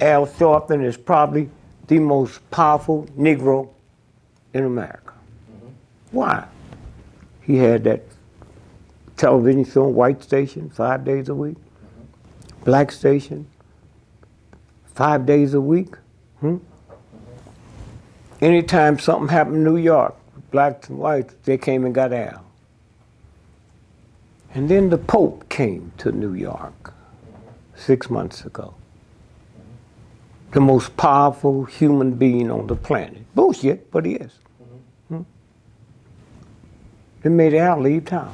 Al Sharpton is probably the most powerful Negro in America. Why? He had that television show, white station, 5 days a week. Black station, 5 days a week. Anytime something happened in New York, blacks and whites, they came and got Al. And then the Pope came to New York 6 months ago. The most powerful human being on the planet. Bullshit, but he is. They made Al leave town.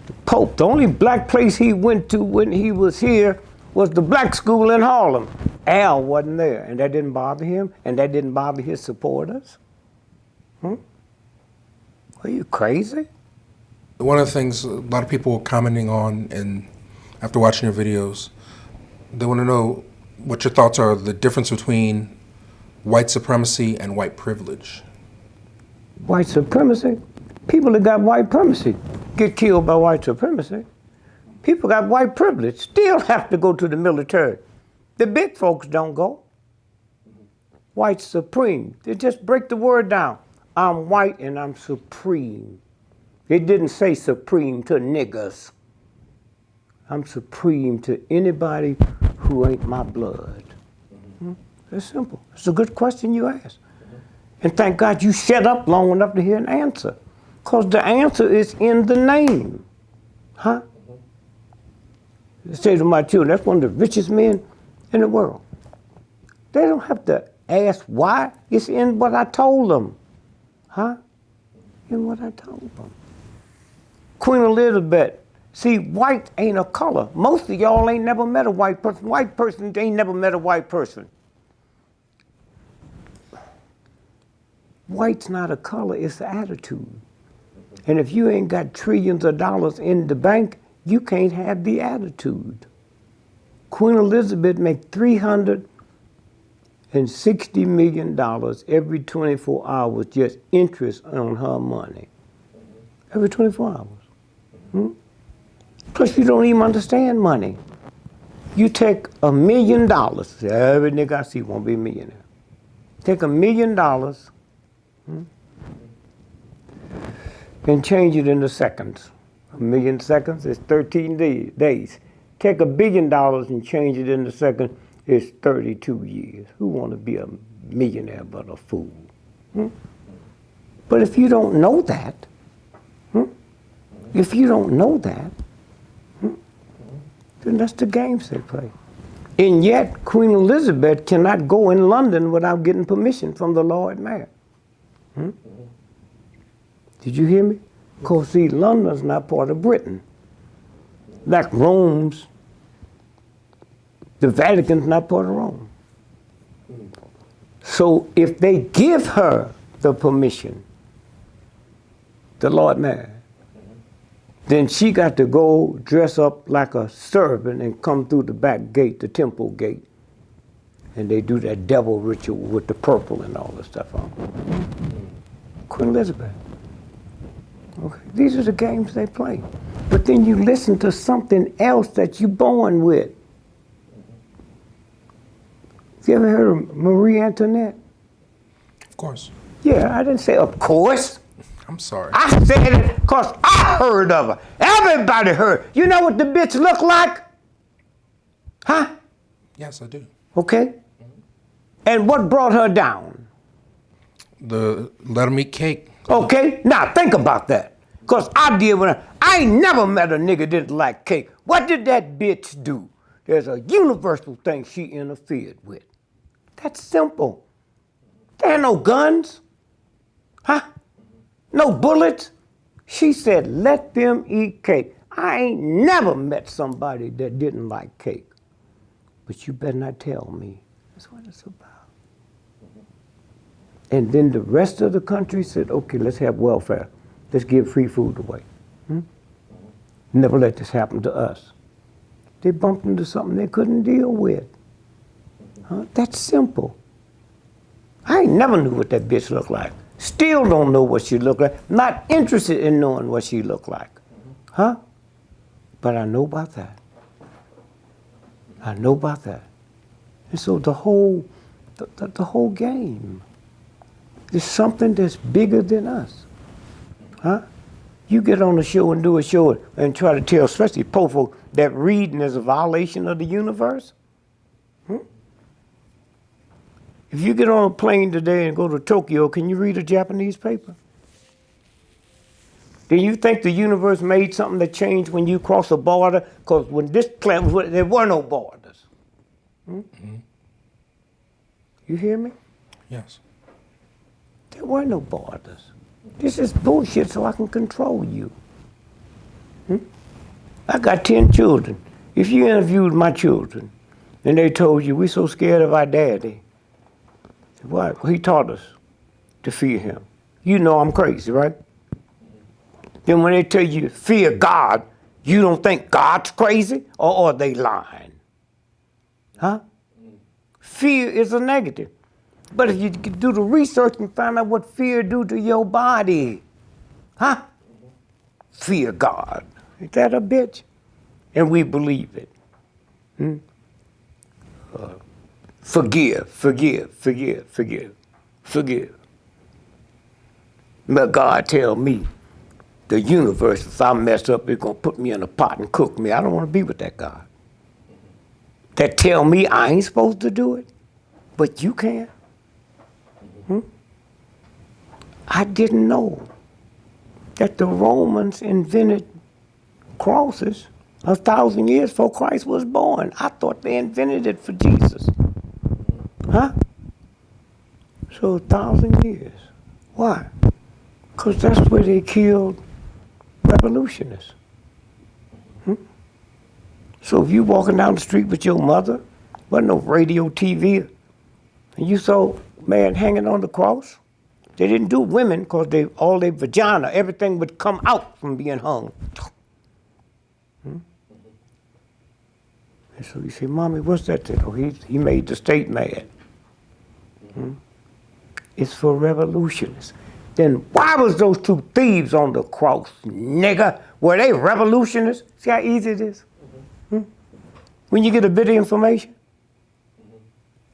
The Pope, the only black place he went to when he was here was the black school in Harlem. Al wasn't there, and that didn't bother him, and that didn't bother his supporters. Are you crazy? One of the things a lot of people are commenting on, and after watching your videos, they want to know what your thoughts are, the difference between white supremacy and white privilege. White supremacy? People that got white supremacy get killed by white supremacy. People got white privilege, still have to go to the military. The big folks don't go. White supreme. They just break the word down. I'm white and I'm supreme. It didn't say supreme to niggers. I'm supreme to anybody who ain't my blood. It's simple. It's a good question you asked. And thank God you shut up long enough to hear an answer. Because the answer is in the name. I say to my children, that's one of the richest men in the world. They don't have to ask why. It's in what I told them. In what I told them. Queen Elizabeth, see, white ain't a color. Most of y'all ain't never met a white person. White person ain't never met a white person. White's not a color, it's an attitude. And if you ain't got trillions of dollars in the bank, you can't have the attitude. Queen Elizabeth made $360 million every 24 hours, just interest on her money. Every 24 hours. Plus, you don't even understand money. You take $1 million, every nigga I see won't be a millionaire. Take $1 million and change it into seconds. 1 million seconds is 13 days. Take $1 billion and change it into seconds, it's 32 years. Who want to be a millionaire but a fool? But if you don't know that, then that's the games they play. And yet, Queen Elizabeth cannot go in London without getting permission from the Lord Mayor. Did you hear me? Because, see, London's not part of Britain. Like Rome's, the Vatican's not part of Rome. So if they give her the permission, the Lord Mayor, then she got to go dress up like a servant and come through the back gate, the temple gate. And they do that devil ritual with the purple and all the stuff on. Queen Elizabeth. Okay. These are the games they play. But then you listen to something else that you're born with. You ever heard of Marie Antoinette? Of course. Yeah, I didn't say of course. I'm sorry. I said it because I heard of her. Everybody heard. You know what the bitch looked like? Yes, I do. Okay. And what brought her down? The let 'em eat cake. Okay, now think about that. Because I did when I ain't never met a nigga that didn't like cake. What did that bitch do? There's a universal thing she interfered with. That's simple. There ain't no guns. No bullets. She said, let them eat cake. I ain't never met somebody that didn't like cake. But you better not tell me. That's what it's about. And then the rest of the country said, okay, let's have welfare. Let's give free food away. Never let this happen to us. They bumped into something they couldn't deal with. That's simple. I ain't never knew what that bitch looked like. Still don't know what she looked like. Not interested in knowing what she looked like. But I know about that. I know about that. And so the whole game is something that's bigger than us. Huh? You get on a show and do a show and try to tell, especially poor folk, that reading is a violation of the universe. If you get on a plane today and go to Tokyo, can you read a Japanese paper? Do you think the universe made something that changed when you cross a border? Because when this planet, there were no borders. Mm-hmm. You hear me? Yes. There were no borders. This is bullshit so I can control you. I got 10 children. If you interviewed my children and they told you, we're so scared of our daddy, why? Well, he taught us to fear him. You know I'm crazy, right? Then when they tell you fear God, you don't think God's crazy, or are they lying? Huh? Fear is a negative. But if you do the research and find out what fear do to your body, huh? Fear God. Ain't that a bitch? And we believe it. Forgive. But God tell me, the universe, if I mess up, it's gonna put me in a pot and cook me. I don't wanna be with that God. That tell me I ain't supposed to do it, but you can. I didn't know that the Romans invented crosses 1,000 years before Christ was born. I thought they invented it for Jesus. Huh? So 1,000 years. Why? Because that's where they killed revolutionists. So if you walking down the street with your mother, wasn't no radio, TV, and you saw a man hanging on the cross, they didn't do women because all their vagina, everything would come out from being hung. And so you say, Mommy, what's that? Oh, he made the state mad. It's for revolutionists. Then why was those two thieves on the cross, nigga? Were they revolutionists? See how easy it is? When you get a bit of information?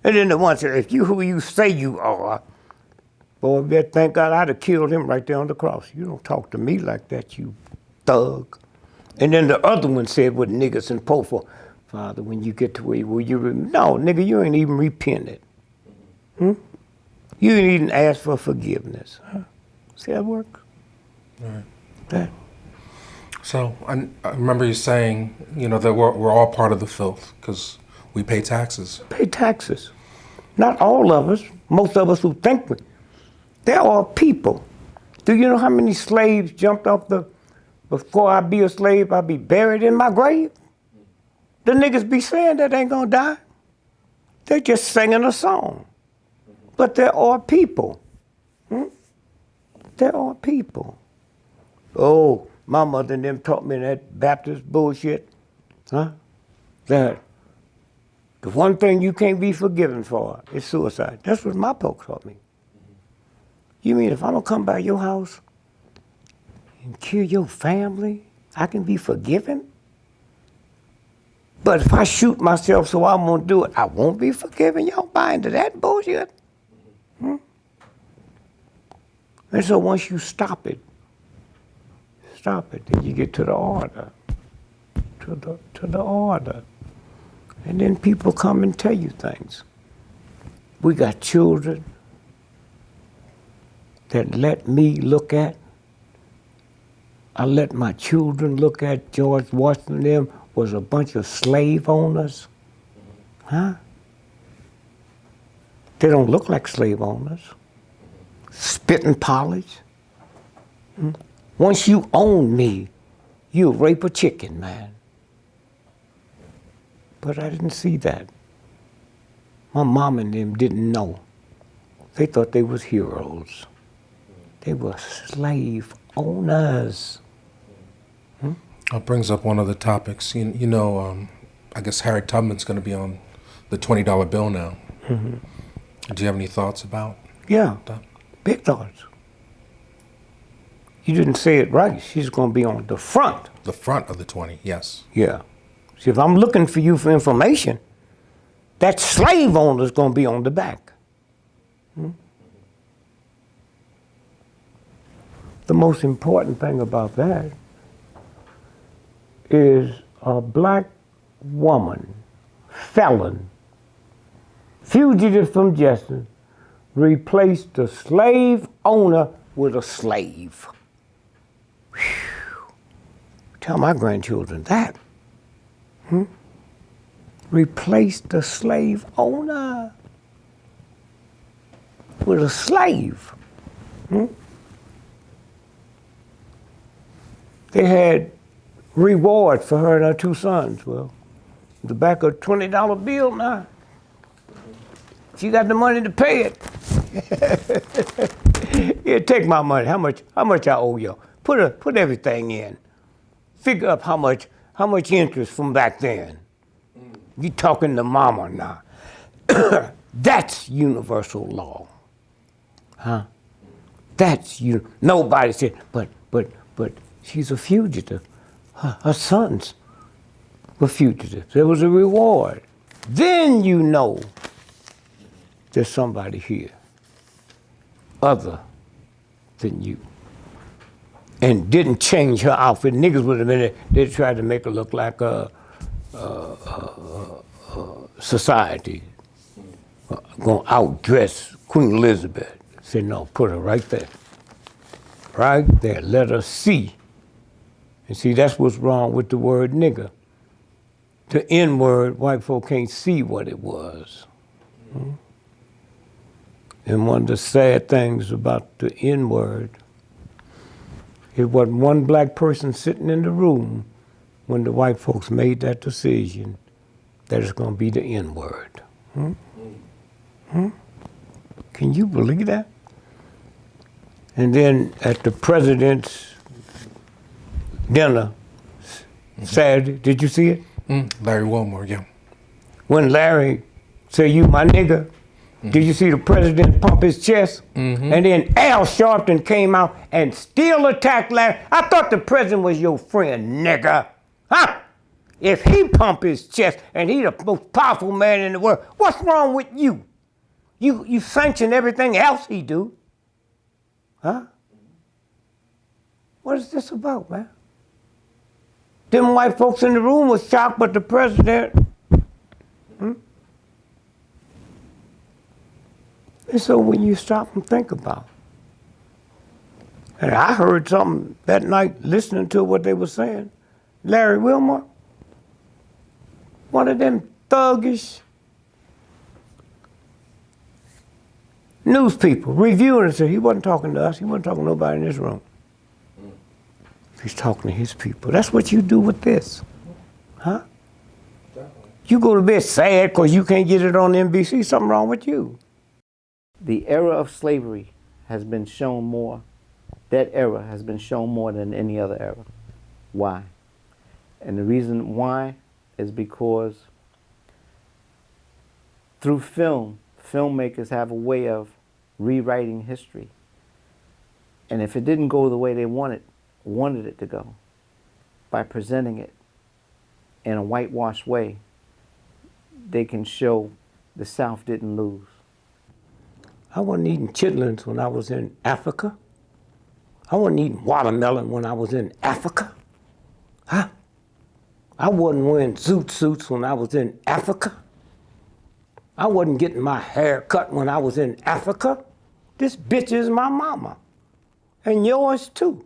And then the one said, if you who you say you are, boy, thank God I'd have killed him right there on the cross. You don't talk to me like that, you thug. And then the other one said with niggas and po for, Father, when you get to where you no, nigga, you ain't even repented. You ain't even asked for forgiveness. Huh? See how it works? Right. That. So I remember you saying, that we're all part of the filth because we pay taxes. Pay taxes. Not all of us. Most of us who think we. There are people. Do you know how many slaves jumped off before I be a slave, I'll be buried in my grave? The niggas be saying that ain't gonna die. They're just singing a song. But there are people. There are people. Oh, my mother and them taught me that Baptist bullshit. That the one thing you can't be forgiven for is suicide. That's what my folks taught me. You mean if I'm gonna come by your house and kill your family, I can be forgiven? But if I shoot myself so I'm gonna do it, I won't be forgiven? Y'all buy into that bullshit? And so once you stop it, then you get to the order, to the order. And then people come and tell you things. We got children that let me look at. I let my children look at George Washington. Them was a bunch of slave owners. Huh? They don't look like slave owners. Spit and polish. Once you own me, you rape a chicken, man. But I didn't see that. My mom and them didn't know. They thought they was heroes. They were slave owners. That brings up one of the topics. I guess Harriet Tubman's going to be on the $20 bill now. Do you have any thoughts about that? Big thoughts. You didn't say it right. She's going to be on the front. The front of the 20, yes. Yeah. See, if I'm looking for you for information, that slave owner's gonna be on the back. The most important thing about that is a black woman, felon, fugitive from justice, replaced the slave owner with a slave. Whew. Tell my grandchildren that. Replaced the slave owner with a slave. They had reward for her and her 2 sons. Well, the back of a $20 bill now. She got the money to pay it. Here, take my money. How much I owe you? Put everything in. Figure up how much interest from back then. You talking to mama now. That's universal law. Huh? That's you. Nobody said, but she's a fugitive. Her sons were fugitives. There was a reward. Then you know there's somebody here other than you. And didn't change her outfit. Niggas would have been there. They tried to make her look like a society. Gonna outdress Queen Elizabeth. Said, no, put her right there. Right there. Let her see. And see, that's what's wrong with the word nigger. The N-word, white folk can't see what it was. And one of the sad things about the N-word, it wasn't one black person sitting in the room when the white folks made that decision that it's gonna be the N-word. Can you believe that? And then at the president's dinner Saturday, did you see it? Larry Wilmore, yeah. When Larry said, you my nigga, did you see the president pump his chest? And then Al Sharpton came out and still attacked Larry. I thought the president was your friend, nigga. Huh? If he pump his chest and he the most powerful man in the world, what's wrong with you? You sanction everything else he do. Huh? What is this about, man? Them white folks in the room was shocked, but the president. And so when you stop and think about it, and I heard something that night listening to what they were saying, Larry Wilmore, one of them thuggish news people reviewing it, said he wasn't talking to us, he wasn't talking to nobody in this room. He's talking to his people. That's what you do with this, huh? You go to bed sad because you can't get it on NBC, something wrong with you. The era of slavery has been shown more, that era has been shown more than any other era. Why? And the reason why is because through film, filmmakers have a way of rewriting history. And if it didn't go the way they wanted it to go, by presenting it in a whitewashed way, they can show the South didn't lose. I wasn't eating chitlins when I was in Africa. I wasn't eating watermelon when I was in Africa. Huh? I wasn't wearing zoot suits when I was in Africa. I wasn't getting my hair cut when I was in Africa. This bitch is my mama. And yours too.